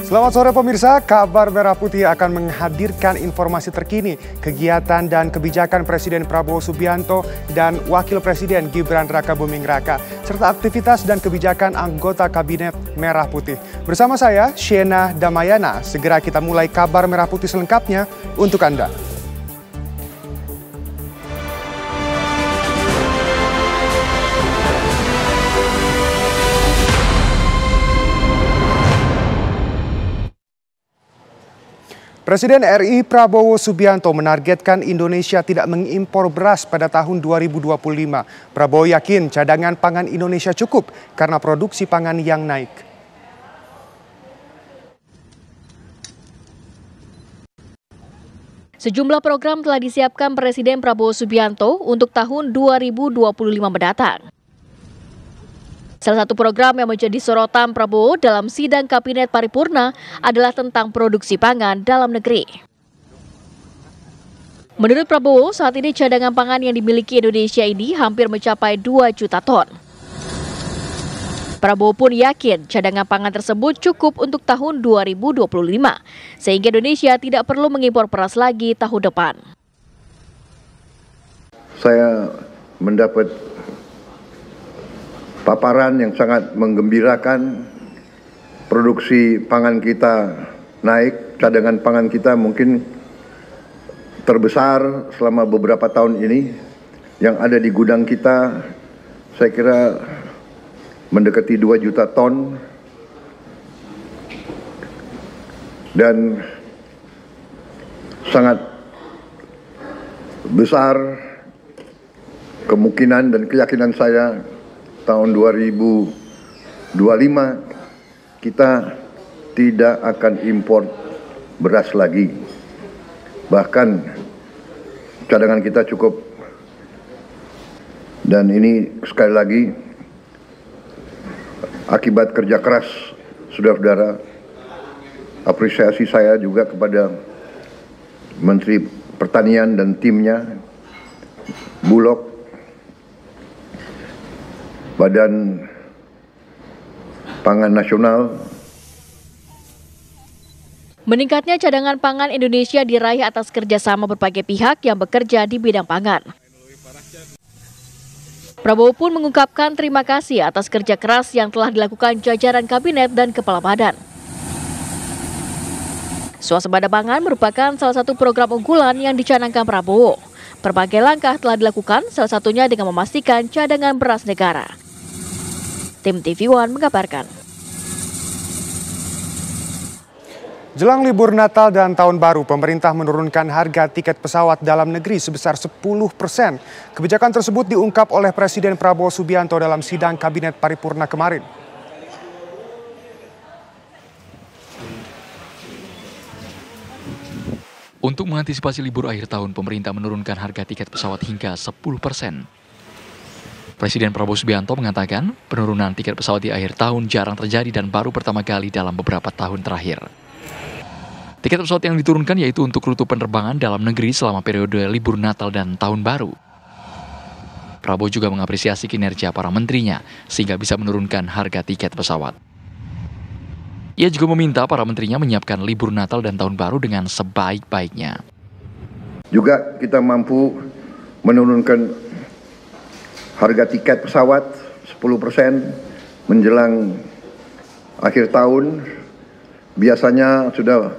Selamat sore pemirsa, Kabar Merah Putih akan menghadirkan informasi terkini kegiatan dan kebijakan Presiden Prabowo Subianto dan Wakil Presiden Gibran Rakabuming Raka, serta aktivitas dan kebijakan anggota Kabinet Merah Putih. Bersama saya, Shena Damayana, segera kita mulai Kabar Merah Putih selengkapnya untuk Anda. Presiden RI Prabowo Subianto menargetkan Indonesia tidak mengimpor beras pada tahun 2025. Prabowo yakin cadangan pangan Indonesia cukup karena produksi pangan yang naik. Sejumlah program telah disiapkan Presiden Prabowo Subianto untuk tahun 2025 mendatang. Salah satu program yang menjadi sorotan Prabowo dalam sidang Kabinet Paripurna adalah tentang produksi pangan dalam negeri. Menurut Prabowo, saat ini cadangan pangan yang dimiliki Indonesia ini hampir mencapai 2 juta ton. Prabowo pun yakin cadangan pangan tersebut cukup untuk tahun 2025, sehingga Indonesia tidak perlu mengimpor beras lagi tahun depan. Saya mendapat paparan yang sangat menggembirakan. Produksi pangan kita naik, cadangan pangan kita mungkin terbesar selama beberapa tahun ini. Yang ada di gudang kita, saya kira mendekati 2 juta ton. Dan sangat besar kemungkinan dan keyakinan saya tahun 2025 kita tidak akan impor beras lagi. Bahkan cadangan kita cukup. Dan ini sekali lagi akibat kerja keras saudara-saudara. Apresiasi saya juga kepada Menteri Pertanian dan timnya, Bulog, Badan Pangan Nasional. Meningkatnya cadangan pangan Indonesia diraih atas kerjasama berbagai pihak yang bekerja di bidang pangan. Prabowo pun mengungkapkan terima kasih atas kerja keras yang telah dilakukan jajaran kabinet dan kepala badan. Swasembada pangan merupakan salah satu program unggulan yang dicanangkan Prabowo. Berbagai langkah telah dilakukan, salah satunya dengan memastikan cadangan beras negara. Tim TV One mengabarkan. Jelang libur Natal dan Tahun Baru, pemerintah menurunkan harga tiket pesawat dalam negeri sebesar 10%. Kebijakan tersebut diungkap oleh Presiden Prabowo Subianto dalam sidang Kabinet Paripurna kemarin. Untuk mengantisipasi libur akhir tahun, pemerintah menurunkan harga tiket pesawat hingga 10%. Presiden Prabowo Subianto mengatakan penurunan tiket pesawat di akhir tahun jarang terjadi dan baru pertama kali dalam beberapa tahun terakhir. Tiket pesawat yang diturunkan yaitu untuk rute penerbangan dalam negeri selama periode libur Natal dan Tahun Baru. Prabowo juga mengapresiasi kinerja para menterinya sehingga bisa menurunkan harga tiket pesawat. Ia juga meminta para menterinya menyiapkan libur Natal dan Tahun Baru dengan sebaik-baiknya. Juga kita mampu menurunkan harga tiket pesawat 10% menjelang akhir tahun. Biasanya sudah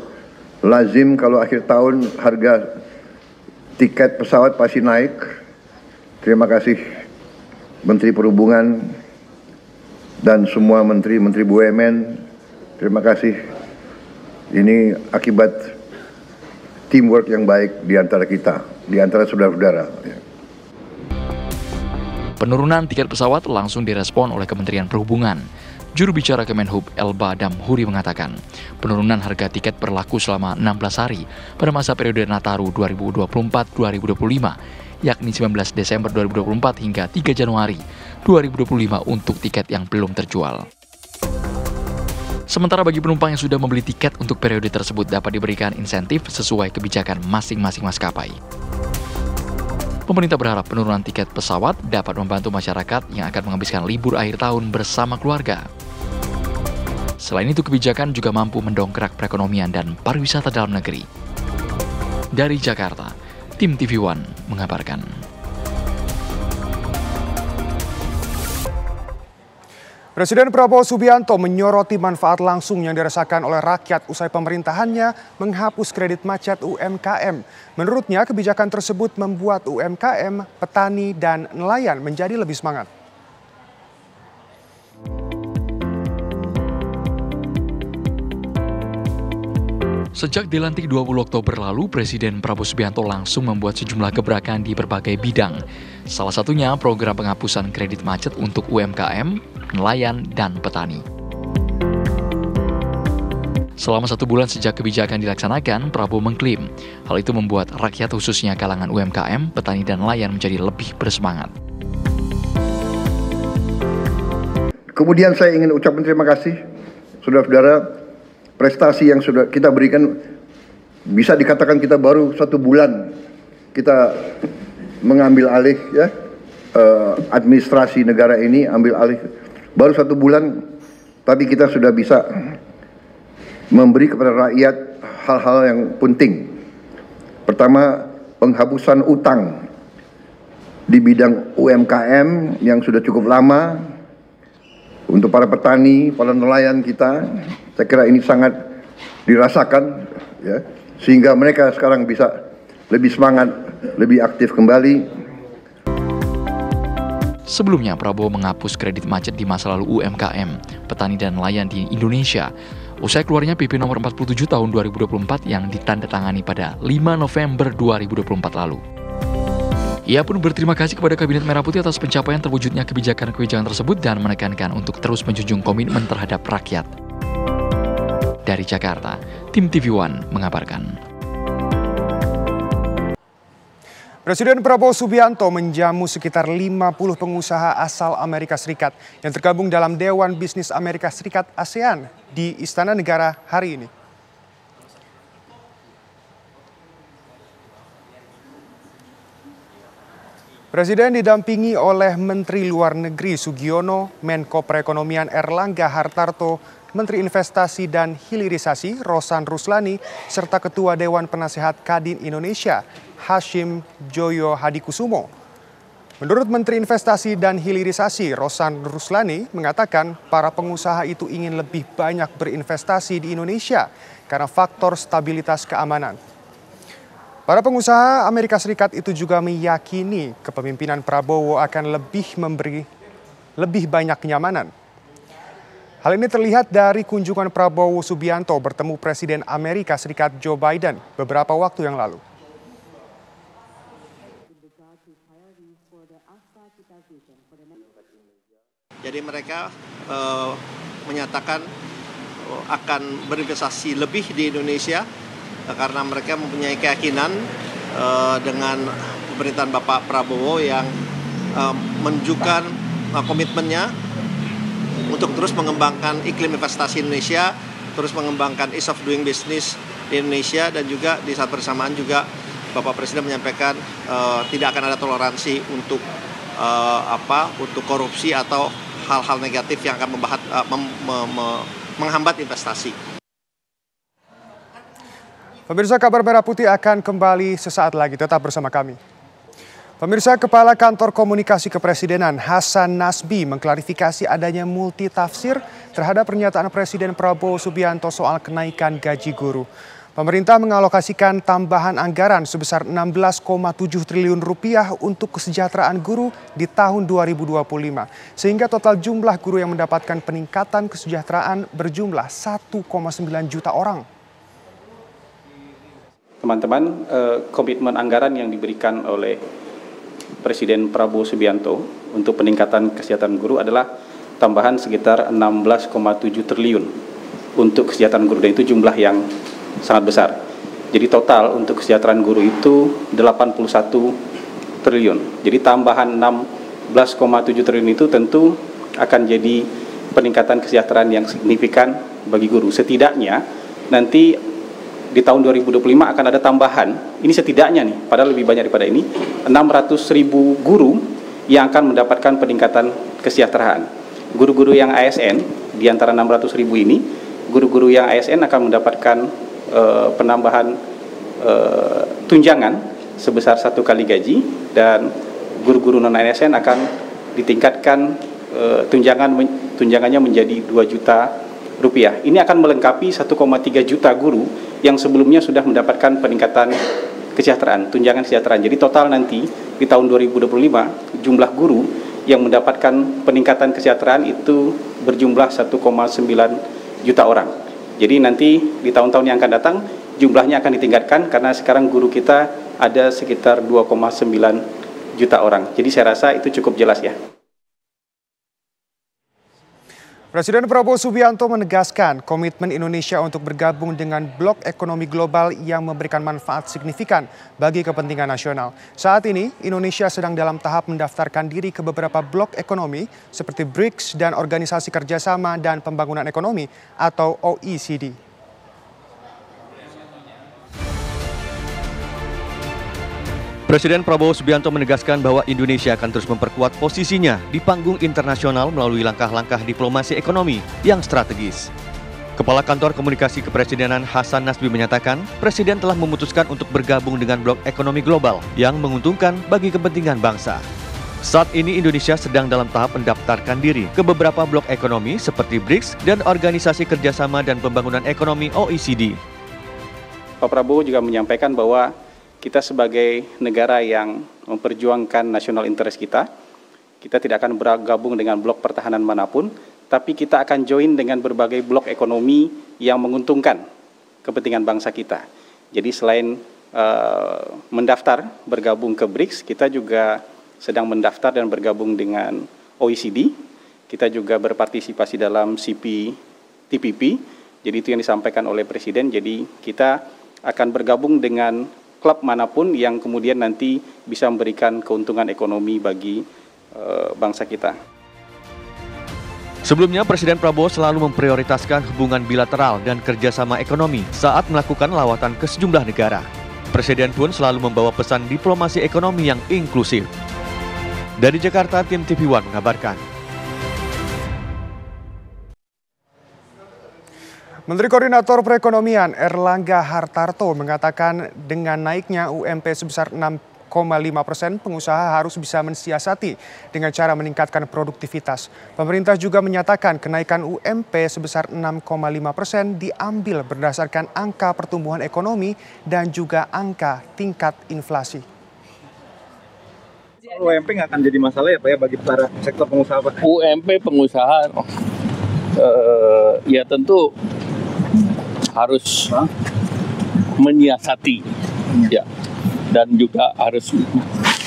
lazim kalau akhir tahun harga tiket pesawat pasti naik. Terima kasih Menteri Perhubungan dan semua menteri-menteri BUMN. Terima kasih. Ini akibat teamwork yang baik di antara kita, di antara saudara-saudara. Penurunan tiket pesawat langsung direspon oleh Kementerian Perhubungan. Juru bicara Kemenhub Elba Damhuri mengatakan, penurunan harga tiket berlaku selama 16 hari pada masa periode Nataru 2024-2025, yakni 19 Desember 2024 hingga 3 Januari 2025 untuk tiket yang belum terjual. Sementara bagi penumpang yang sudah membeli tiket untuk periode tersebut dapat diberikan insentif sesuai kebijakan masing-masing maskapai. Pemerintah berharap penurunan tiket pesawat dapat membantu masyarakat yang akan menghabiskan libur akhir tahun bersama keluarga. Selain itu, kebijakan juga mampu mendongkrak perekonomian dan pariwisata dalam negeri. Dari Jakarta, tim TV One mengabarkan. Presiden Prabowo Subianto menyoroti manfaat langsung yang dirasakan oleh rakyat usai pemerintahannya menghapus kredit macet UMKM. Menurutnya, kebijakan tersebut membuat UMKM, petani, dan nelayan menjadi lebih semangat. Sejak dilantik 20 Oktober lalu, Presiden Prabowo Subianto langsung membuat sejumlah gebrakan di berbagai bidang. Salah satunya program penghapusan kredit macet untuk UMKM, nelayan, dan petani. Selama 1 bulan sejak kebijakan dilaksanakan, Prabowo mengklaim hal itu membuat rakyat khususnya kalangan UMKM, petani, dan nelayan menjadi lebih bersemangat. Kemudian saya ingin ucapkan terima kasih, saudara-saudara. Prestasi yang sudah kita berikan, bisa dikatakan kita baru 1 bulan kita mengambil alih ya administrasi negara ini, ambil alih baru 1 bulan, tapi kita sudah bisa memberi kepada rakyat hal-hal yang penting. Pertama, penghapusan utang di bidang UMKM yang sudah cukup lama. Untuk para petani, para nelayan kita, saya kira ini sangat dirasakan, ya, sehingga mereka sekarang bisa lebih semangat, lebih aktif kembali. Sebelumnya, Prabowo menghapus kredit macet di masa lalu UMKM, petani, dan nelayan di Indonesia. Usai keluarnya PP nomor 47 tahun 2024 yang ditandatangani pada 5 November 2024 lalu. Ia pun berterima kasih kepada Kabinet Merah Putih atas pencapaian terwujudnya kebijakan-kebijakan tersebut dan menekankan untuk terus menjunjung komitmen terhadap rakyat. Dari Jakarta, tim TV One mengabarkan. Presiden Prabowo Subianto menjamu sekitar 50 pengusaha asal Amerika Serikat yang tergabung dalam Dewan Bisnis Amerika Serikat ASEAN di Istana Negara hari ini. Presiden didampingi oleh Menteri Luar Negeri Sugiono, Menko Perekonomian Erlangga Hartarto, Menteri Investasi dan Hilirisasi Rosan Ruslani, serta Ketua Dewan Penasehat Kadin Indonesia Hashim Joyo Hadikusumo. Menurut Menteri Investasi dan Hilirisasi Rosan Ruslani mengatakan para pengusaha itu ingin lebih banyak berinvestasi di Indonesia karena faktor stabilitas keamanan. Para pengusaha Amerika Serikat itu juga meyakini kepemimpinan Prabowo akan memberi lebih banyak kenyamanan. Hal ini terlihat dari kunjungan Prabowo Subianto bertemu Presiden Amerika Serikat Joe Biden beberapa waktu yang lalu. Jadi mereka menyatakan akan berinvestasi lebih di Indonesia karena mereka mempunyai keyakinan dengan pemerintahan Bapak Prabowo yang menunjukkan komitmennya untuk terus mengembangkan iklim investasi Indonesia, terus mengembangkan ease of doing business di Indonesia, dan juga di saat bersamaan juga Bapak Presiden menyampaikan tidak akan ada toleransi untuk untuk korupsi atau hal-hal negatif yang akan menghambat investasi. Pemirsa, Kabar Merah Putih akan kembali sesaat lagi, tetap bersama kami. Pemirsa, Kepala Kantor Komunikasi Kepresidenan Hasan Nasbi mengklarifikasi adanya multitafsir terhadap pernyataan Presiden Prabowo Subianto soal kenaikan gaji guru. Pemerintah mengalokasikan tambahan anggaran sebesar 16,7 triliun rupiah untuk kesejahteraan guru di tahun 2025. Sehingga total jumlah guru yang mendapatkan peningkatan kesejahteraan berjumlah 1,9 juta orang. Teman-teman, komitmen anggaran yang diberikan oleh Presiden Prabowo Subianto untuk peningkatan kesejahteraan guru adalah tambahan sekitar 16,7 triliun untuk kesejahteraan guru, dan itu jumlah yang sangat besar. Jadi total untuk kesejahteraan guru itu 81 triliun. Jadi tambahan 16,7 triliun itu tentu akan jadi peningkatan kesejahteraan yang signifikan bagi guru. Setidaknya nanti di tahun 2025 akan ada tambahan, ini setidaknya nih, padahal lebih banyak daripada ini, 600.000 guru yang akan mendapatkan peningkatan kesejahteraan. Guru-guru yang ASN, di antara 600.000 ini, guru-guru yang ASN akan mendapatkan penambahan tunjangan sebesar 1 kali gaji, dan guru-guru non-ASN akan ditingkatkan tunjangannya menjadi 2 juta rupiah. Ini akan melengkapi 1,3 juta guru yang sebelumnya sudah mendapatkan peningkatan kesejahteraan, tunjangan kesejahteraan. Jadi total nanti di tahun 2025 jumlah guru yang mendapatkan peningkatan kesejahteraan itu berjumlah 1,9 juta orang. Jadi nanti di tahun-tahun yang akan datang jumlahnya akan ditingkatkan karena sekarang guru kita ada sekitar 2,9 juta orang. Jadi saya rasa itu cukup jelas ya. Presiden Prabowo Subianto menegaskan komitmen Indonesia untuk bergabung dengan blok ekonomi global yang memberikan manfaat signifikan bagi kepentingan nasional. Saat ini, Indonesia sedang dalam tahap mendaftarkan diri ke beberapa blok ekonomi seperti BRICS dan Organisasi Kerjasama dan Pembangunan Ekonomi atau OECD. Presiden Prabowo Subianto menegaskan bahwa Indonesia akan terus memperkuat posisinya di panggung internasional melalui langkah-langkah diplomasi ekonomi yang strategis. Kepala Kantor Komunikasi Kepresidenan Hasan Nasbi menyatakan, Presiden telah memutuskan untuk bergabung dengan blok ekonomi global yang menguntungkan bagi kepentingan bangsa. Saat ini Indonesia sedang dalam tahap mendaftarkan diri ke beberapa blok ekonomi seperti BRICS dan Organisasi Kerjasama dan Pembangunan Ekonomi OECD. Pak Prabowo juga menyampaikan bahwa kita sebagai negara yang memperjuangkan national interest kita tidak akan bergabung dengan blok pertahanan manapun, tapi kita akan join dengan berbagai blok ekonomi yang menguntungkan kepentingan bangsa kita. Jadi selain mendaftar bergabung ke BRICS, kita juga sedang mendaftar dan bergabung dengan OECD. Kita juga berpartisipasi dalam CPTPP, jadi itu yang disampaikan oleh Presiden. Jadi kita akan bergabung dengan klub manapun yang kemudian nanti bisa memberikan keuntungan ekonomi bagi bangsa kita. Sebelumnya, Presiden Prabowo selalu memprioritaskan hubungan bilateral dan kerjasama ekonomi saat melakukan lawatan ke sejumlah negara. Presiden pun selalu membawa pesan diplomasi ekonomi yang inklusif. Dari Jakarta, tim TV One mengabarkan. Menteri Koordinator Perekonomian Erlangga Hartarto mengatakan dengan naiknya UMP sebesar 6,5%, pengusaha harus bisa mensiasati dengan cara meningkatkan produktivitas. Pemerintah juga menyatakan kenaikan UMP sebesar 6,5% diambil berdasarkan angka pertumbuhan ekonomi dan juga angka tingkat inflasi. UMP nggak akan jadi masalah ya Pak ya bagi para sektor pengusaha Pak? UMP pengusaha ya tentu harus menyiasati ya, dan juga harus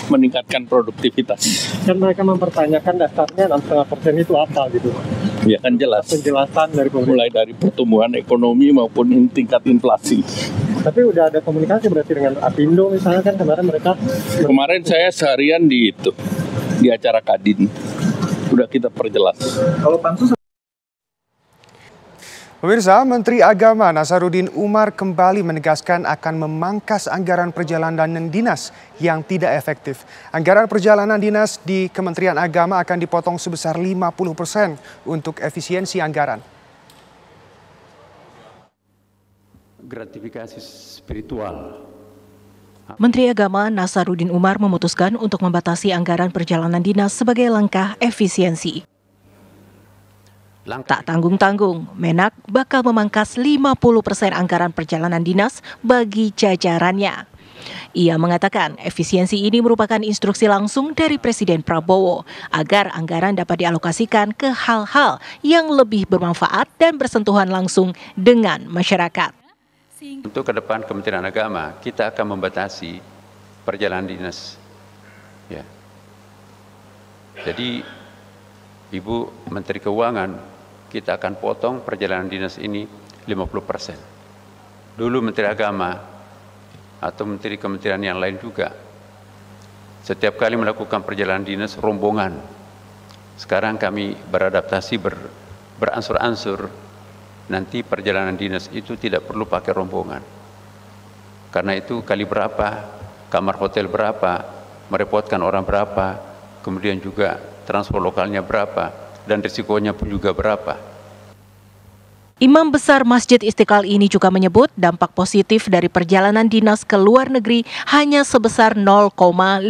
meningkatkan produktivitas. Kan mereka mempertanyakan dasarnya 6,5% itu apa gitu? Ya kan jelas. Penjelasan dari pemerintah. Mulai dari pertumbuhan ekonomi maupun tingkat inflasi. Tapi udah ada komunikasi berarti dengan Apindo misalnya, kan kemarin mereka... Kemarin saya seharian di acara Kadin. Udah kita perjelas. Kalau pansus... Pemirsa, Menteri Agama Nasaruddin Umar kembali menegaskan akan memangkas anggaran perjalanan dinas yang tidak efektif. Anggaran perjalanan dinas di Kementerian Agama akan dipotong sebesar 50% untuk efisiensi anggaran. Gratifikasi spiritual. Menteri Agama Nasaruddin Umar memutuskan untuk membatasi anggaran perjalanan dinas sebagai langkah efisiensi. Tak tanggung-tanggung, Menak bakal memangkas 50% anggaran perjalanan dinas bagi jajarannya. Ia mengatakan efisiensi ini merupakan instruksi langsung dari Presiden Prabowo agar anggaran dapat dialokasikan ke hal-hal yang lebih bermanfaat dan bersentuhan langsung dengan masyarakat. Untuk ke depan Kementerian Agama, kita akan membatasi perjalanan dinas. Ya. Jadi, Ibu Menteri Keuangan, kita akan potong perjalanan dinas ini 50%. Dulu Menteri Agama atau Menteri Kementerian yang lain juga, setiap kali melakukan perjalanan dinas rombongan. Sekarang kami beradaptasi beransur-ansur, nanti perjalanan dinas itu tidak perlu pakai rombongan. Karena itu kali berapa, kamar hotel berapa, merepotkan orang berapa, kemudian juga transport lokalnya berapa, dan risikonya pun juga berapa. Imam besar Masjid Istiqlal ini juga menyebut dampak positif dari perjalanan dinas ke luar negeri hanya sebesar 0,5%.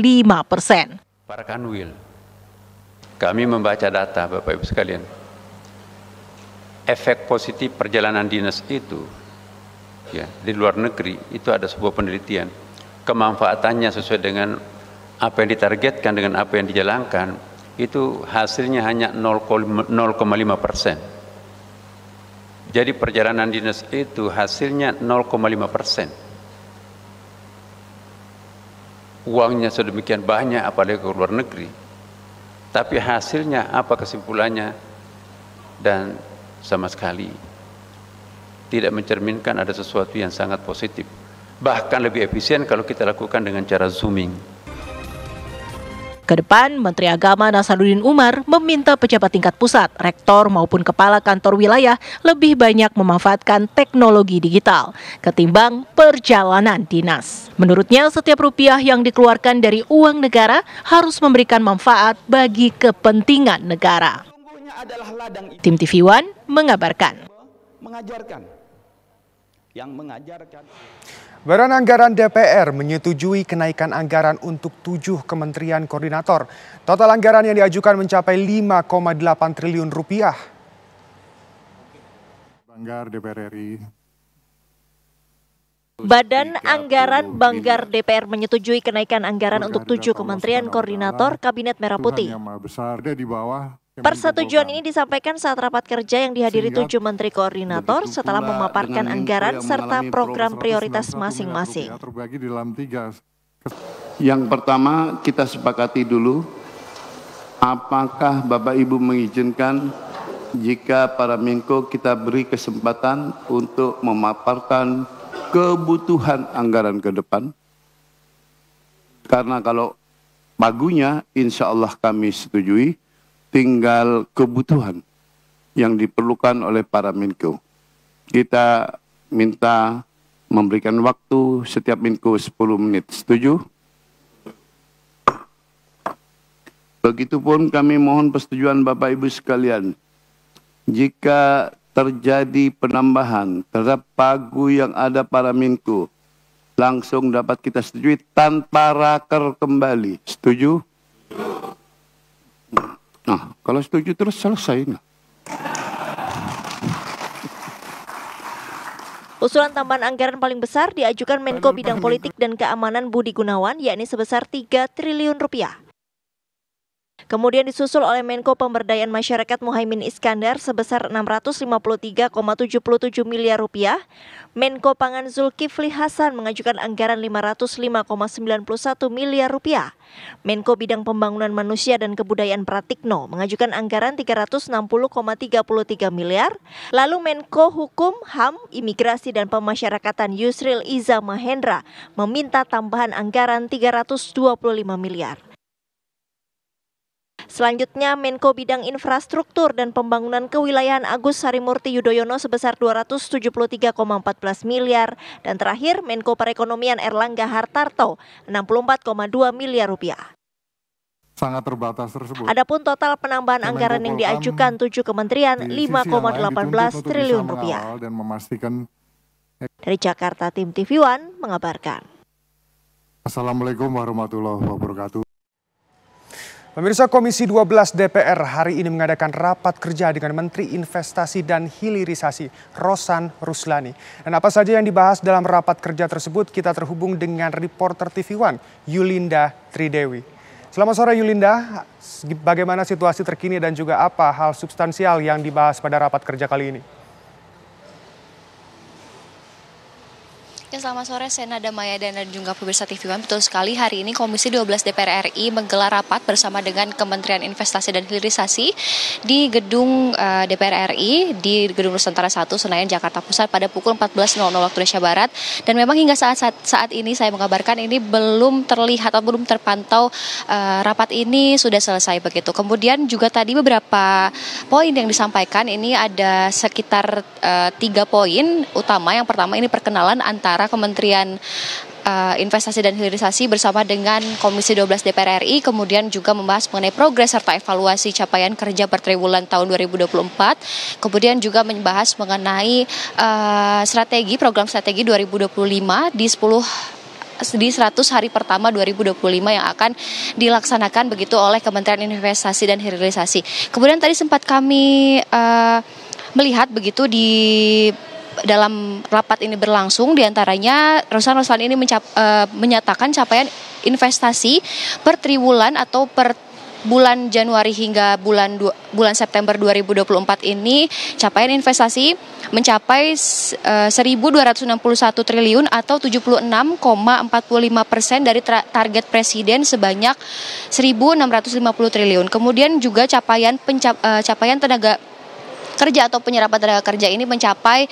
Para kanwil, kami membaca data Bapak Ibu sekalian. Efek positif perjalanan dinas itu ya, di luar negeri itu ada sebuah penelitian. Kemanfaatannya sesuai dengan apa yang ditargetkan dengan apa yang dijalankan, itu hasilnya hanya 0,5%. Jadi perjalanan dinas itu hasilnya 0,5%. Uangnya sedemikian banyak apalagi ke luar negeri. Tapi hasilnya apa kesimpulannya? Dan sama sekali tidak mencerminkan ada sesuatu yang sangat positif. Bahkan lebih efisien kalau kita lakukan dengan cara zooming. Kedepan, Menteri Agama Nasaruddin Umar meminta pejabat tingkat pusat, rektor maupun kepala kantor wilayah lebih banyak memanfaatkan teknologi digital ketimbang perjalanan dinas. Menurutnya, setiap rupiah yang dikeluarkan dari uang negara harus memberikan manfaat bagi kepentingan negara. Tim TV One mengabarkan. Badan Anggaran DPR menyetujui kenaikan anggaran untuk 7 kementerian koordinator. Total anggaran yang diajukan mencapai 5,8 triliun rupiah. Badan Anggaran Banggar DPR menyetujui kenaikan anggaran untuk 7 kementerian koordinator Kabinet Merah Putih. Persetujuan ini disampaikan saat rapat kerja yang dihadiri 7 menteri koordinator setelah memaparkan anggaran serta program prioritas masing-masing. Yang pertama, kita sepakati dulu apakah Bapak Ibu mengizinkan jika para Menko kita beri kesempatan untuk memaparkan kebutuhan anggaran ke depan. Karena kalau pagunya insya Allah kami setujui, tinggal kebutuhan yang diperlukan oleh para Menko. Kita minta memberikan waktu setiap Menko 10 menit. Setuju? Begitupun kami mohon persetujuan Bapak Ibu sekalian. Jika terjadi penambahan terhadap pagu yang ada para Menko, langsung dapat kita setujui tanpa raker kembali. Setuju? Nah, kalau setuju terus selesai. Usulan tambahan anggaran paling besar diajukan Menko Bidang Politik dan Keamanan Budi Gunawan, yakni sebesar 3 triliun rupiah. Kemudian disusul oleh Menko Pemberdayaan Masyarakat Muhaimin Iskandar sebesar 653,77 miliar rupiah. Menko Pangan Zulkifli Hasan mengajukan anggaran 505,91 miliar rupiah. Menko Bidang Pembangunan Manusia dan Kebudayaan Pratikno mengajukan anggaran 360,33 miliar. Lalu Menko Hukum, HAM, Imigrasi dan Pemasyarakatan Yusril Iza Mahendra meminta tambahan anggaran 325 miliar. Selanjutnya, Menko Bidang Infrastruktur dan Pembangunan Kewilayahan Agus Harimurti Yudhoyono sebesar 273,14 miliar. Dan terakhir, Menko Perekonomian Erlangga Hartarto 64,2 miliar rupiah. Sangat terbatas tersebut. Adapun total penambahan anggaran yang diajukan 7 kementerian 5,18 triliun rupiah. Dan memastikan. Dari Jakarta, Tim TV One mengabarkan. Assalamualaikum warahmatullahi wabarakatuh. Pemirsa, Komisi 12 DPR hari ini mengadakan rapat kerja dengan Menteri Investasi dan Hilirisasi Rosan Ruslani. Dan apa saja yang dibahas dalam rapat kerja tersebut, kita terhubung dengan reporter TV One, Yulinda Tridewi. Selamat sore Yulinda, bagaimana situasi terkini dan juga apa hal substansial yang dibahas pada rapat kerja kali ini? Ya, selamat sore Sena Damaya dan juga pemirsa TV One. Betul sekali, hari ini Komisi 12 DPR RI menggelar rapat bersama dengan Kementerian Investasi dan Hilirisasi di gedung DPR RI di Gedung Nusantara 1 Senayan Jakarta Pusat pada pukul 14.00 waktu Indonesia Barat. Dan memang hingga saat ini saya mengabarkan ini belum terlihat atau belum terpantau rapat ini sudah selesai begitu. Kemudian juga tadi beberapa poin yang disampaikan, ini ada sekitar 3 poin utama. Yang pertama ini perkenalan antara Kementerian Investasi dan Hilirisasi bersama dengan Komisi 12 DPR RI, kemudian juga membahas mengenai progres serta evaluasi capaian kerja per triwulan tahun 2024, kemudian juga membahas mengenai program strategi 2025 di 100 hari pertama 2025 yang akan dilaksanakan begitu oleh Kementerian Investasi dan Hilirisasi. Kemudian tadi sempat kami melihat begitu di dalam rapat ini berlangsung, diantaranya Ruslan ini menyatakan capaian investasi per triwulan atau per bulan Januari hingga bulan September 2024 ini capaian investasi mencapai 1.261 triliun atau 76,45% dari target Presiden sebanyak 1.650 triliun. Kemudian juga capaian tenaga kerja atau penyerapan tenaga kerja ini mencapai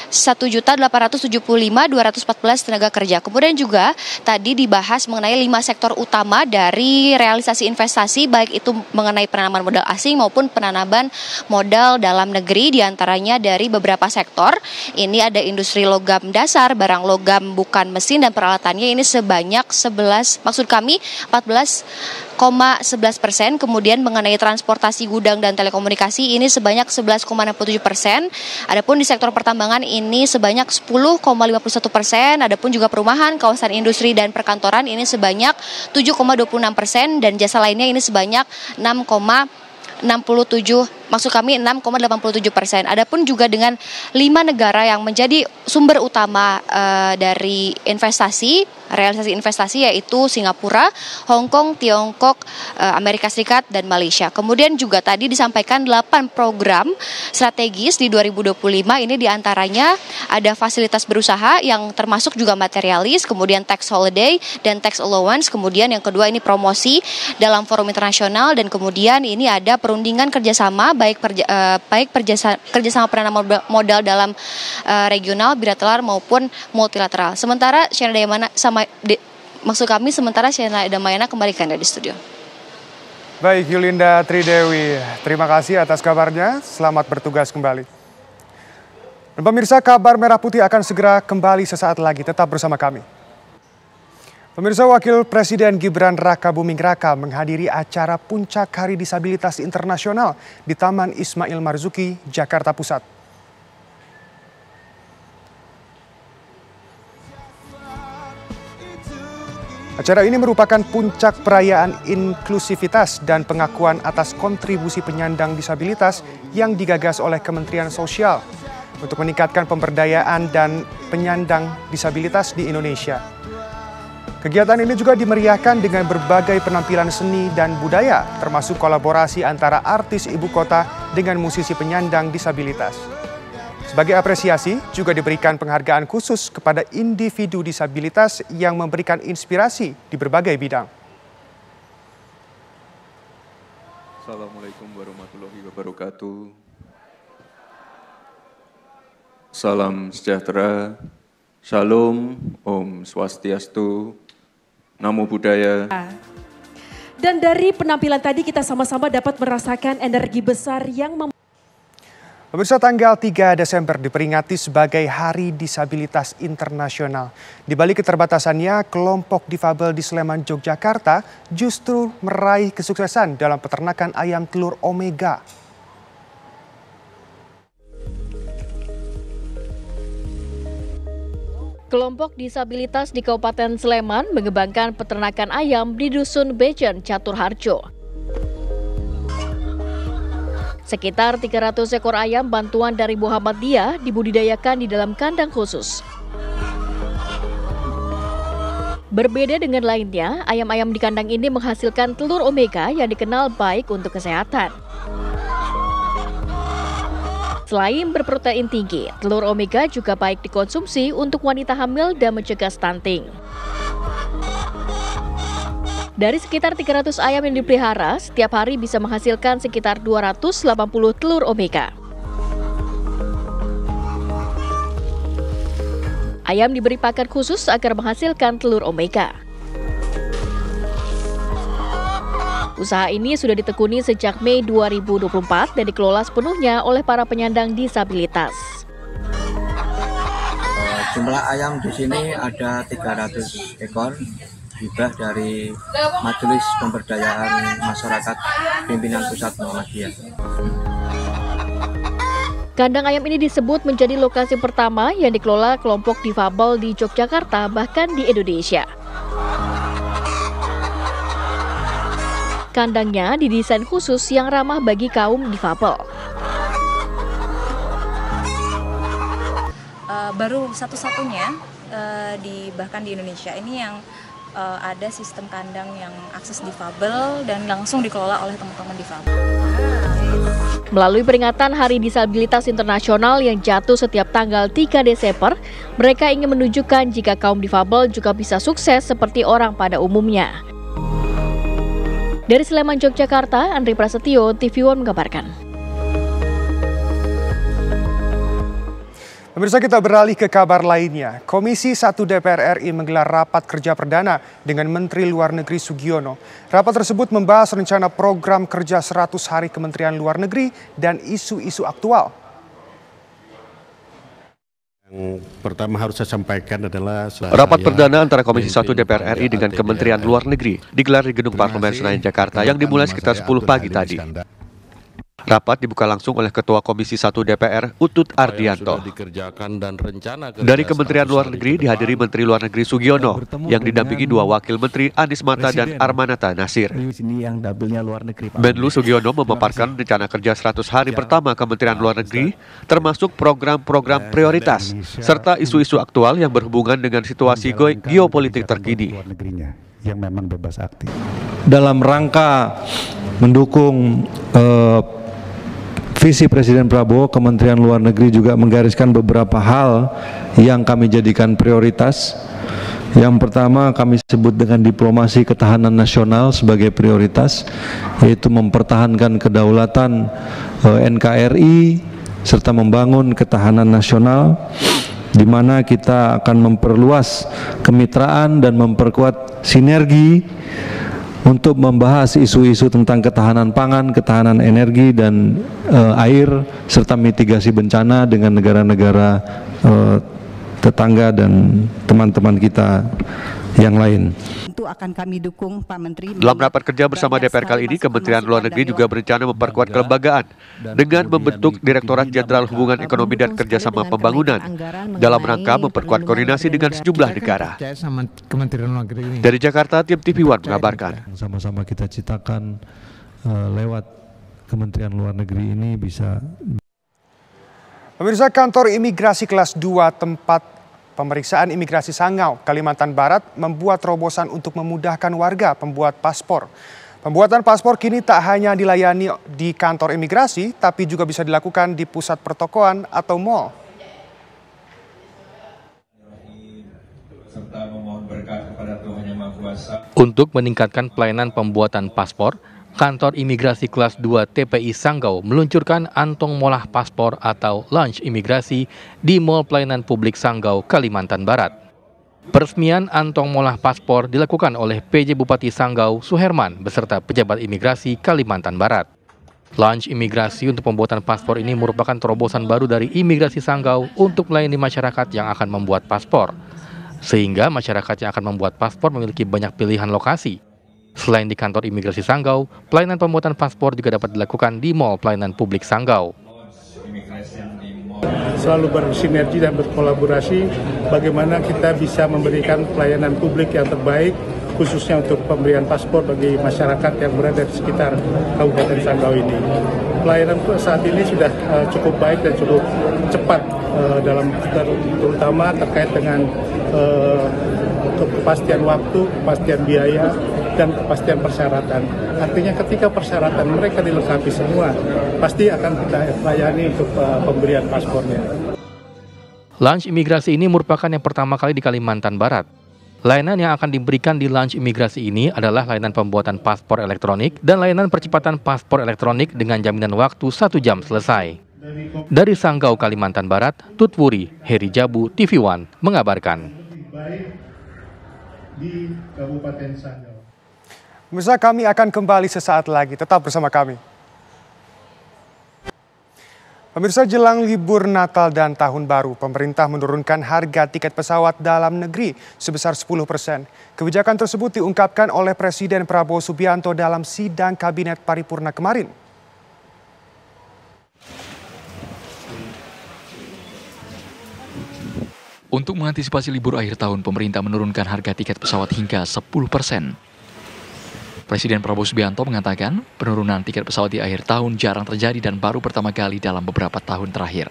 1.875.214 tenaga kerja. Kemudian juga tadi dibahas mengenai 5 sektor utama dari realisasi investasi, baik itu mengenai penanaman modal asing maupun penanaman modal dalam negeri, diantaranya dari beberapa sektor. Ini ada industri logam dasar, barang logam bukan mesin dan peralatannya ini sebanyak 14%. Kemudian mengenai transportasi, gudang dan telekomunikasi ini sebanyak 11,67%. Adapun di sektor pertambangan ini sebanyak 10,51%. Adapun juga perumahan, kawasan industri dan perkantoran ini sebanyak 7,26% dan jasa lainnya ini sebanyak 6,87%. Adapun juga dengan 5 negara yang menjadi sumber utama dari realisasi investasi yaitu Singapura, Hong Kong, Tiongkok, Amerika Serikat, dan Malaysia. Kemudian juga tadi disampaikan 8 program strategis di 2025, ini diantaranya ada fasilitas berusaha yang termasuk juga materialis, kemudian tax holiday dan tax allowance, kemudian yang kedua ini promosi dalam forum internasional, dan kemudian ini ada perundingan kerjasama baik kerjasama penanaman modal dalam regional, bilateral maupun multilateral. Sementara Shena Damayana kembalikan dari studio. Baik, Yulinda Tridewi, terima kasih atas kabarnya. Selamat bertugas kembali. Dan pemirsa, kabar Merah Putih akan segera kembali sesaat lagi. Tetap bersama kami. Pemirsa, Wakil Presiden Gibran Rakabuming Raka menghadiri acara Puncak Hari Disabilitas Internasional di Taman Ismail Marzuki, Jakarta Pusat. Acara ini merupakan puncak perayaan inklusivitas dan pengakuan atas kontribusi penyandang disabilitas yang digagas oleh Kementerian Sosial untuk meningkatkan pemberdayaan dan penyandang disabilitas di Indonesia. Kegiatan ini juga dimeriahkan dengan berbagai penampilan seni dan budaya, termasuk kolaborasi antara artis ibu kota dengan musisi penyandang disabilitas. Sebagai apresiasi, juga diberikan penghargaan khusus kepada individu disabilitas yang memberikan inspirasi di berbagai bidang. Assalamualaikum warahmatullahi wabarakatuh. Salam sejahtera, Shalom, Om Swastiastu, Namo Buddhaya. Dan dari penampilan tadi kita sama-sama dapat merasakan energi besar yang Pemirsa, tanggal 3 Desember diperingati sebagai Hari Disabilitas Internasional. Di balik keterbatasannya, kelompok difabel di Sleman, Yogyakarta justru meraih kesuksesan dalam peternakan ayam telur omega. Kelompok disabilitas di Kabupaten Sleman mengembangkan peternakan ayam di Dusun Bejen, Catur Harjo. Sekitar 300 ekor ayam bantuan dari Muhammadiyah dibudidayakan di dalam kandang khusus. Berbeda dengan lainnya, ayam-ayam di kandang ini menghasilkan telur omega yang dikenal baik untuk kesehatan. Selain berprotein tinggi, telur omega juga baik dikonsumsi untuk wanita hamil dan mencegah stunting. Dari sekitar 300 ayam yang dipelihara, setiap hari bisa menghasilkan sekitar 280 telur omega. Ayam diberi pakan khusus agar menghasilkan telur omega. Usaha ini sudah ditekuni sejak Mei 2024 dan dikelola sepenuhnya oleh para penyandang disabilitas. Jumlah ayam di sini ada 300 ekor, hibah dari Majelis Pemberdayaan Masyarakat Pimpinan Pusat Muhammadiyah. Kandang ayam ini disebut menjadi lokasi pertama yang dikelola kelompok difabel di Yogyakarta, bahkan di Indonesia. Kandangnya didesain khusus yang ramah bagi kaum difabel. Baru satu-satunya bahkan di Indonesia ini yang ada sistem kandang yang akses difabel dan langsung dikelola oleh teman-teman difabel. Melalui peringatan Hari Disabilitas Internasional yang jatuh setiap tanggal 3 Desember, mereka ingin menunjukkan jika kaum difabel juga bisa sukses seperti orang pada umumnya. Dari Sleman, Yogyakarta, Andri Prasetyo, TV One mengabarkan. Pemirsa, kita beralih ke kabar lainnya. Komisi 1 DPR RI menggelar rapat kerja perdana dengan Menteri Luar Negeri Sugiono. Rapat tersebut membahas rencana program kerja 100 hari Kementerian Luar Negeri dan isu-isu aktual. Yang pertama harus saya sampaikan adalah rapat perdana antara Komisi 1 DPR RI dengan Kementerian Luar Negeri digelar di Gedung Parlemen Senayan, Jakarta yang dimulai sekitar 10 pagi tadi. Rapat dibuka langsung oleh Ketua Komisi 1 DPR, Utut Ardianto. Dari Kementerian Luar Negeri dihadiri Menteri Luar Negeri Sugiono yang didampingi dua wakil menteri, Anies Mata dan Armanata Nasir. Menlu Sugiono memaparkan rencana kerja 100 hari pertama Kementerian Luar Negeri, termasuk program-program prioritas, serta isu-isu aktual yang berhubungan dengan situasi geopolitik terkini. Yang memang bebas aktif. Dalam rangka mendukung visi Presiden Prabowo, Kementerian Luar Negeri juga menggariskan beberapa hal yang kami jadikan prioritas. Yang pertama kami sebut dengan diplomasi ketahanan nasional sebagai prioritas, yaitu mempertahankan kedaulatan NKRI serta membangun ketahanan nasional, di mana kita akan memperluas kemitraan dan memperkuat sinergi untuk membahas isu-isu tentang ketahanan pangan, ketahanan energi dan air, serta mitigasi bencana dengan negara-negara tetangga dan teman-teman kita yang lain. Tentu akan kami dukung Pak Menteri. Dalam rapat kerja bersama DPR kali ini, Kementerian Luar Negeri juga berencana memperkuat kelembagaan dengan membentuk Direktorat Jenderal Hubungan Ekonomi dan Kerjasama Pembangunan dalam rangka memperkuat koordinasi dengan sejumlah negara. Dari Jakarta, tim TV One mengabarkan. Sama-sama kita ciptakan lewat Kementerian Luar Negeri ini bisa. Pemirsa, kantor imigrasi kelas 2 tempat pemeriksaan imigrasi Sanggau, Kalimantan Barat membuat terobosan untuk memudahkan warga pembuat paspor. Pembuatan paspor kini tak hanya dilayani di kantor imigrasi, tapi juga bisa dilakukan di pusat pertokoan atau mal. Untuk meningkatkan pelayanan pembuatan paspor, Kantor Imigrasi Kelas 2 TPI Sanggau meluncurkan Antong Molah Paspor atau Launch Imigrasi di Mall Pelayanan Publik Sanggau, Kalimantan Barat. Peresmian Antong Molah Paspor dilakukan oleh PJ Bupati Sanggau, Suherman, beserta pejabat imigrasi Kalimantan Barat. Launch Imigrasi untuk pembuatan paspor ini merupakan terobosan baru dari Imigrasi Sanggau untuk melayani masyarakat yang akan membuat paspor. Sehingga masyarakat yang akan membuat paspor memiliki banyak pilihan lokasi. Selain di kantor imigrasi Sanggau, pelayanan pembuatan paspor juga dapat dilakukan di Mall Pelayanan Publik Sanggau. Selalu bersinergi dan berkolaborasi bagaimana kita bisa memberikan pelayanan publik yang terbaik, khususnya untuk pemberian paspor bagi masyarakat yang berada di sekitar Kabupaten Sanggau ini. Pelayanan saat ini sudah cukup baik dan cukup cepat terutama terkait dengan kepastian waktu, kepastian biaya, dan kepastian persyaratan. Artinya ketika persyaratan mereka dilengkapi semua, pasti akan kita layani untuk pemberian paspornya. Launch Imigrasi ini merupakan yang pertama kali di Kalimantan Barat. Layanan yang akan diberikan di Launch Imigrasi ini adalah layanan pembuatan paspor elektronik dan layanan percepatan paspor elektronik dengan jaminan waktu 1 jam selesai. Dari Sanggau, Kalimantan Barat, Tutwuri, Heri Jabu, TV One mengabarkan. Di Kabupaten Sanggau. Pemirsa, kami akan kembali sesaat lagi. Tetap bersama kami. Pemirsa, jelang libur Natal dan Tahun Baru, pemerintah menurunkan harga tiket pesawat dalam negeri sebesar 10%. Kebijakan tersebut diungkapkan oleh Presiden Prabowo Subianto dalam sidang Kabinet Paripurna kemarin. Untuk mengantisipasi libur akhir tahun, pemerintah menurunkan harga tiket pesawat hingga 10%. Presiden Prabowo Subianto mengatakan penurunan tiket pesawat di akhir tahun jarang terjadi dan baru pertama kali dalam beberapa tahun terakhir.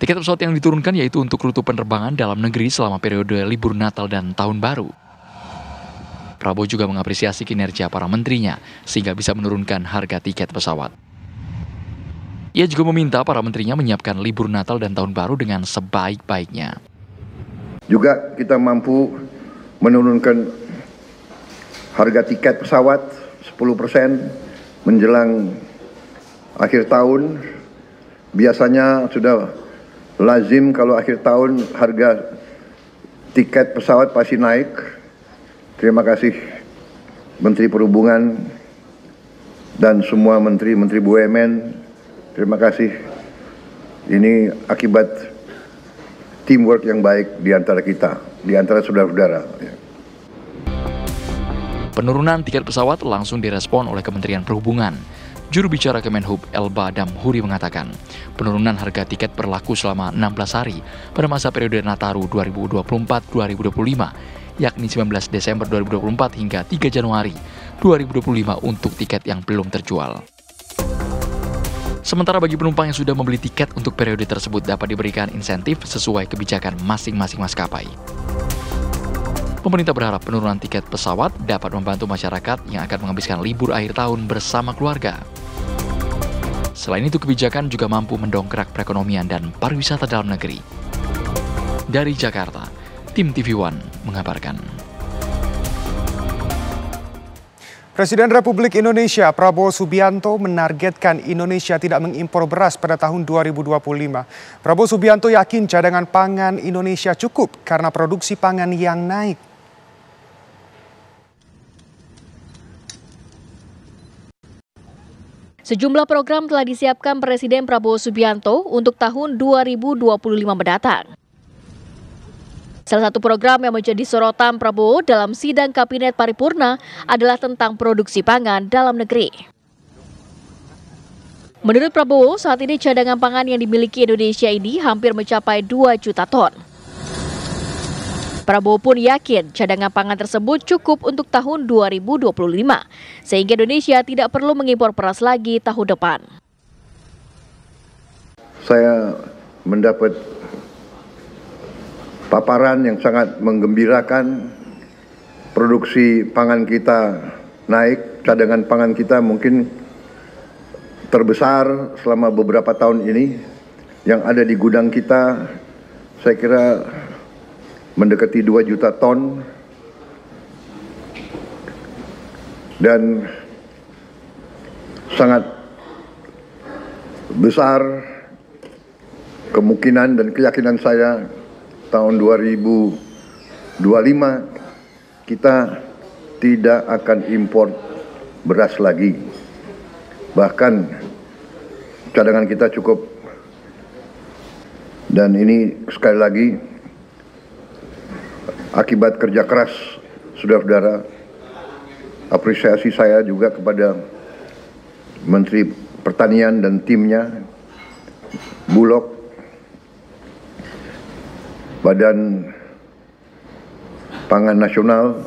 Tiket pesawat yang diturunkan yaitu untuk rute penerbangan dalam negeri selama periode libur Natal dan Tahun Baru. Prabowo juga mengapresiasi kinerja para menterinya sehingga bisa menurunkan harga tiket pesawat. Ia juga meminta para menterinya menyiapkan libur Natal dan Tahun Baru dengan sebaik-baiknya. Juga kita mampu menurunkan harga tiket pesawat 10% menjelang akhir tahun. Biasanya sudah lazim kalau akhir tahun harga tiket pesawat pasti naik. Terima kasih Menteri Perhubungan dan semua Menteri BUMN. Terima kasih. Ini akibat teamwork yang baik di antara kita, di antara saudara-saudara. Penurunan tiket pesawat langsung direspon oleh Kementerian Perhubungan. Juru bicara Kemenhub Elba Damhuri mengatakan, penurunan harga tiket berlaku selama 16 hari pada masa periode Nataru 2024-2025, yakni 19 Desember 2024 hingga 3 Januari 2025 untuk tiket yang belum terjual. Sementara bagi penumpang yang sudah membeli tiket untuk periode tersebut dapat diberikan insentif sesuai kebijakan masing-masing maskapai. Pemerintah berharap penurunan tiket pesawat dapat membantu masyarakat yang akan menghabiskan libur akhir tahun bersama keluarga. Selain itu, kebijakan juga mampu mendongkrak perekonomian dan pariwisata dalam negeri. Dari Jakarta, tim TV One mengabarkan. Presiden Republik Indonesia Prabowo Subianto menargetkan Indonesia tidak mengimpor beras pada tahun 2025. Prabowo Subianto yakin cadangan pangan Indonesia cukup karena produksi pangan yang naik. Sejumlah program telah disiapkan Presiden Prabowo Subianto untuk tahun 2025 mendatang. Salah satu program yang menjadi sorotan Prabowo dalam sidang Kabinet Paripurna adalah tentang produksi pangan dalam negeri. Menurut Prabowo, saat ini cadangan pangan yang dimiliki Indonesia ini hampir mencapai 2 juta ton. Prabowo pun yakin cadangan pangan tersebut cukup untuk tahun 2025, sehingga Indonesia tidak perlu mengimpor beras lagi tahun depan. Saya mendapat paparan yang sangat menggembirakan. Produksi pangan kita naik, cadangan pangan kita mungkin terbesar selama beberapa tahun ini. Yang ada di gudang kita, saya kira mendekati 2 juta ton. Dan sangat besar kemungkinan dan keyakinan saya tahun 2025 kita tidak akan impor beras lagi. Bahkan cadangan kita cukup. Dan ini sekali lagi akibat kerja keras saudara-saudara. Apresiasi saya juga kepada Menteri Pertanian dan timnya, Bulog, Badan Pangan Nasional.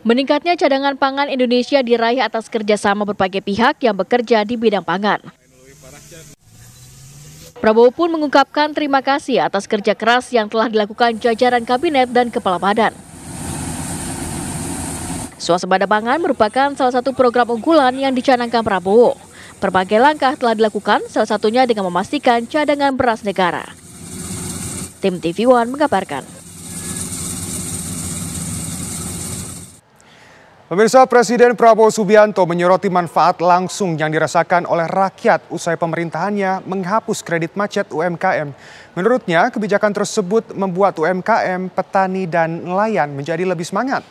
Meningkatnya cadangan pangan Indonesia diraih atas kerjasama berbagai pihak yang bekerja di bidang pangan. Prabowo pun mengungkapkan terima kasih atas kerja keras yang telah dilakukan jajaran kabinet dan kepala badan. Swasembada pangan merupakan salah satu program unggulan yang dicanangkan Prabowo. Berbagai langkah telah dilakukan, salah satunya dengan memastikan cadangan beras negara. Tim TV One mengabarkan. Pemirsa, Presiden Prabowo Subianto menyoroti manfaat langsung yang dirasakan oleh rakyat usai pemerintahannya menghapus kredit macet UMKM. Menurutnya, kebijakan tersebut membuat UMKM, petani, dan nelayan menjadi lebih semangat.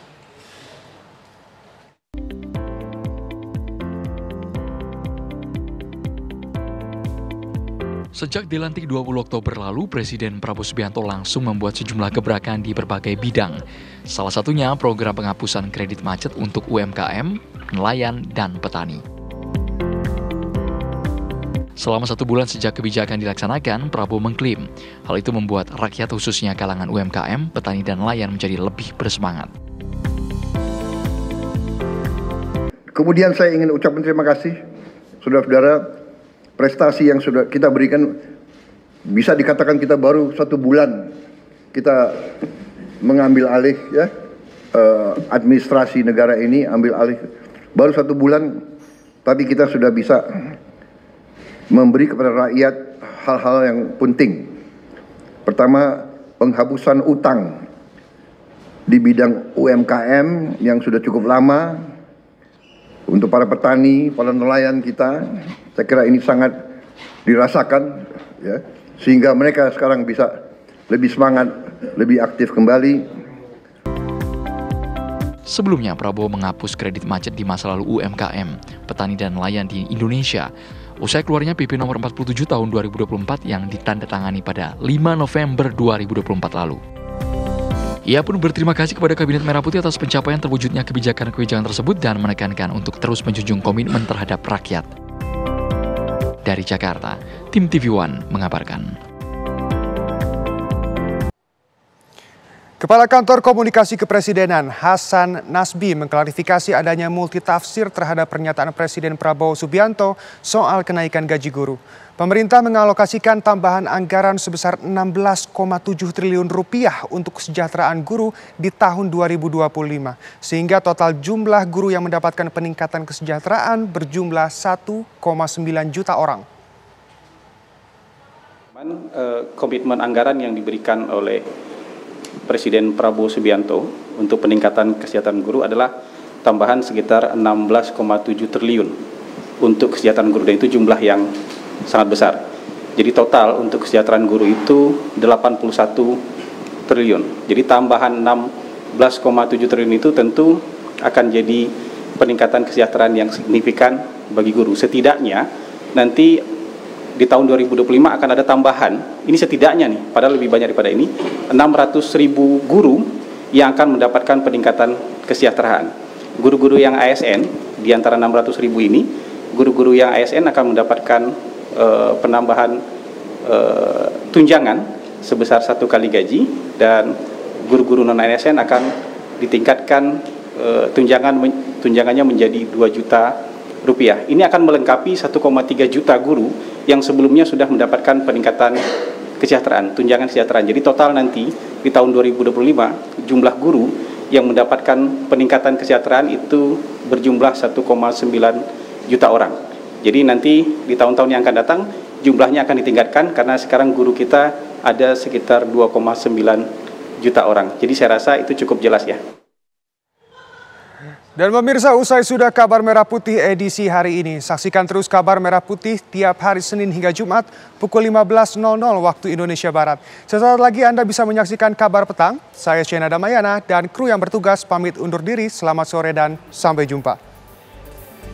Sejak dilantik 20 Oktober lalu, Presiden Prabowo Subianto langsung membuat sejumlah gebrakan di berbagai bidang. Salah satunya program penghapusan kredit macet untuk UMKM, nelayan, dan petani. Selama 1 bulan sejak kebijakan dilaksanakan, Prabowo mengklaim hal itu membuat rakyat khususnya kalangan UMKM, petani, dan nelayan menjadi lebih bersemangat. Kemudian saya ingin ucapkan terima kasih, saudara-saudara, prestasi yang sudah kita berikan, bisa dikatakan kita baru 1 bulan kita mengambil alih ya administrasi negara ini, ambil alih baru 1 bulan, tapi kita sudah bisa memberi kepada rakyat hal-hal yang penting. Pertama, penghapusan utang di bidang UMKM yang sudah cukup lama. Untuk para petani, para nelayan kita, saya kira ini sangat dirasakan, ya, sehingga mereka sekarang bisa lebih semangat, lebih aktif kembali. Sebelumnya, Prabowo menghapus kredit macet di masa lalu UMKM, petani, dan nelayan di Indonesia. Usai keluarnya PP nomor 47 tahun 2024 yang ditandatangani pada 5 November 2024 lalu. Ia pun berterima kasih kepada Kabinet Merah Putih atas pencapaian terwujudnya kebijakan-kebijakan tersebut dan menekankan untuk terus menjunjung komitmen terhadap rakyat. Dari Jakarta, tim TV One mengabarkan. Kepala Kantor Komunikasi Kepresidenan Hasan Nasbi mengklarifikasi adanya multitafsir terhadap pernyataan Presiden Prabowo Subianto soal kenaikan gaji guru. Pemerintah mengalokasikan tambahan anggaran sebesar 16,7 triliun rupiah untuk kesejahteraan guru di tahun 2025. Sehingga total jumlah guru yang mendapatkan peningkatan kesejahteraan berjumlah 1,9 juta orang. Komitmen anggaran yang diberikan oleh Presiden Prabowo Subianto untuk peningkatan kesejahteraan guru adalah tambahan sekitar 16,7 triliun untuk kesejahteraan guru, dan itu jumlah yang sangat besar. Jadi total untuk kesejahteraan guru itu 81 triliun. Jadi tambahan 16,7 triliun itu tentu akan jadi peningkatan kesejahteraan yang signifikan bagi guru. Setidaknya nanti di tahun 2025 akan ada tambahan, ini setidaknya nih, padahal lebih banyak daripada ini, 600.000 guru yang akan mendapatkan peningkatan kesejahteraan. Guru-guru yang ASN, di antara 600.000 ini, guru-guru yang ASN akan mendapatkan penambahan tunjangan sebesar 1 kali gaji, dan guru-guru non-ASN akan ditingkatkan tunjangannya menjadi 2 juta rupiah. Ini akan melengkapi 1,3 juta guru yang sebelumnya sudah mendapatkan peningkatan kesejahteraan, tunjangan kesejahteraan. Jadi total nanti di tahun 2025 jumlah guru yang mendapatkan peningkatan kesejahteraan itu berjumlah 1,9 juta orang. Jadi nanti di tahun-tahun yang akan datang jumlahnya akan ditingkatkan karena sekarang guru kita ada sekitar 2,9 juta orang. Jadi saya rasa itu cukup jelas ya. Dan pemirsa, usai sudah Kabar Merah Putih edisi hari ini. Saksikan terus Kabar Merah Putih tiap hari Senin hingga Jumat pukul 15.00 waktu Indonesia Barat. Sesaat lagi Anda bisa menyaksikan Kabar Petang. Saya Shena Damayana dan kru yang bertugas pamit undur diri. Selamat sore dan sampai jumpa.